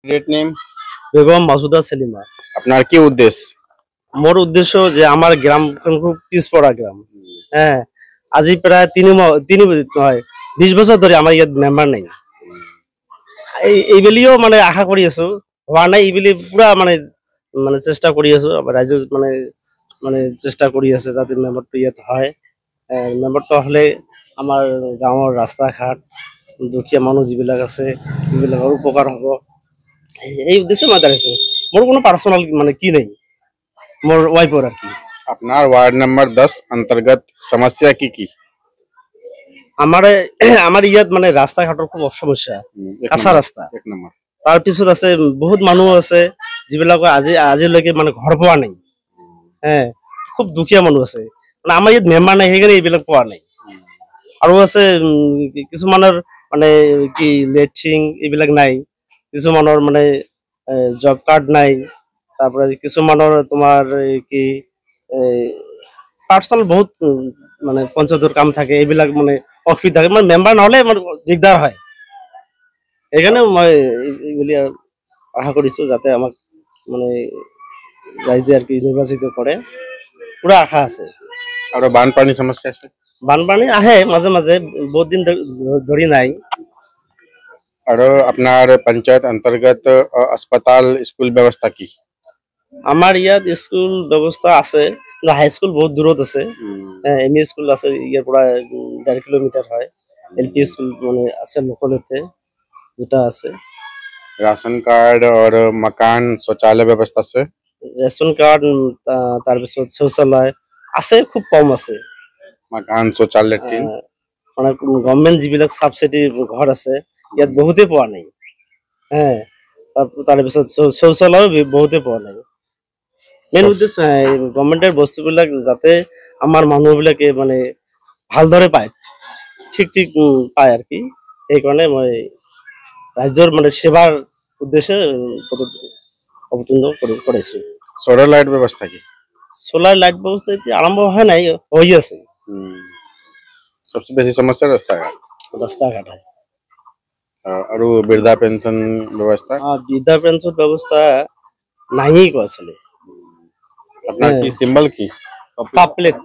Great name Begum Masuda Selima. আপনার কি উদ্দেশ্য? মোর উদ্দেশ্য যে আমার গ্রাম খুব পিছপড়া গ্রাম। হ্যাঁ, আজি প্রায় 20 বছর ধরে আমার ইয়াত মেম্বার নেই। এইবেলিও মানে আশা কৰি আছো, হোৱা নাই এইবেলি পুৰা মানে মানে চেষ্টা কৰি আছো। ৰাইজ মানে মানে চেষ্টা কৰি আছে যাতে মেম্বাৰটো ইয়াত হয়। মেম্বাৰটো হলে আমাৰ গাঁৱৰ ৰাস্তা ঘাট দুখীয়া মানুহ যিবিলাক আছে সেইবিলাকৰ উপকাৰ হ'ব। এই উদ্দেশ্যে মই দাঁড়াইছো। মোর কোনো পার্সোনাল মানে কি নেই, মোর ওয়াইফর আর কি। আপনার ওয়ার্ড নাম্বার 10 अंतर्गत समस्या की আমার আমার ইয়াত মানে রাস্তা ঘাটৰ খুব সমস্যা, কাঁচা ৰাস্তা। এক নম্বৰ তাৰ পিছত আছে বহুত মানুহ আছে যিবিলাকৰ আজিলৈকে মানে ঘৰ পোৱা নাই। হ্যাঁ, খুব দুখীয়া মানুহ আছে, মানে আমাৰ ইয়াত মেম্বাৰ নাই সেইকাৰণে এইবিলাক পোৱা নাই। আৰু আছে কিছুমানৰ মানে কি লেট্ৰিন এইবিলাক নাই, কিছুমানৰ মানে জব কাৰ্ড নাই, তাৰপৰে কিছুমানৰ তোমাৰ কি পাৰ্সোনাল বহুত মানে পঞ্চায়তৰ কাম থাকে, এইবিলাক মানে অসুবিধা থাকে। মানে মেম্বাৰ নহলে মানে দিগদাৰ হয়। সেইকাৰণে মই এইবুলি আশা কৰিছো যাতে আমাক মানে ৰাইজে আৰ কি নিৰ্বাচিত কৰে, পুৰা আশা আছে। আৰু বানপানী সমস্যা আছে? বানপানী আহে মাজে মাজে, বহুত দিন ধৰি নাই। আৰু আপোনাৰ পঞ্চায়ত अंतर्गत अस्पताल स्कूल व्यवस्था की? আমাৰ ইয়াত স্কুল ব্যবস্থা আছে, কিন্তু হাই স্কুল বহুত দূৰত আছে। এম ই স্কুল আছে ইয়াৰ পৰা 1.5 কিলোমিটার হয়। এল পি স্কুল মানে আছে লোকালতে যেটা আছে। राशन कार्ड और मकान शौचालय व्यवस्था से? রেশন কার্ড, তাৰপিছত শৌচালয় আছে, খুব কম আছে। मकान शौचालय लेट्रिन মানে গভৰ্নমেন্ট যিবিলাক সাবসিডি ঘৰ আছে ইয়াত বহুতে পোৱা নাই। হ্যাঁ, তাৰপিছত শৌচালয় বহুতে পোৱা নাই। মেইন উদ্দেশ্য গভৰ্নমেন্টেৰ বস্তুবিলাক যাতে আমাৰ মানুহবিলাকে মানে ভালদৰে পায়, ঠিক ঠিক পায় আৰ কি। সেইকাৰণে মই ৰাজ্যৰ মানে সেৱাৰ উদ্দেশ্যে অৱতীৰ্ণ কৰিছো। सोलर लाइट व्यवस्था की? সোলার লাইট ব্যবস্থা আরম্ভ হয় নাই, হয়ে আছে। सबसे बेसी समस्या रास्ता घाट। রাস্তা ঘাট হয়। और वृद्धा पेंशन व्यवस्था? বৃদ্ধা পেনশন ব্যবস্থা নাই কো আসলে। আপনার কি সিম্বল কি? কাপলেট।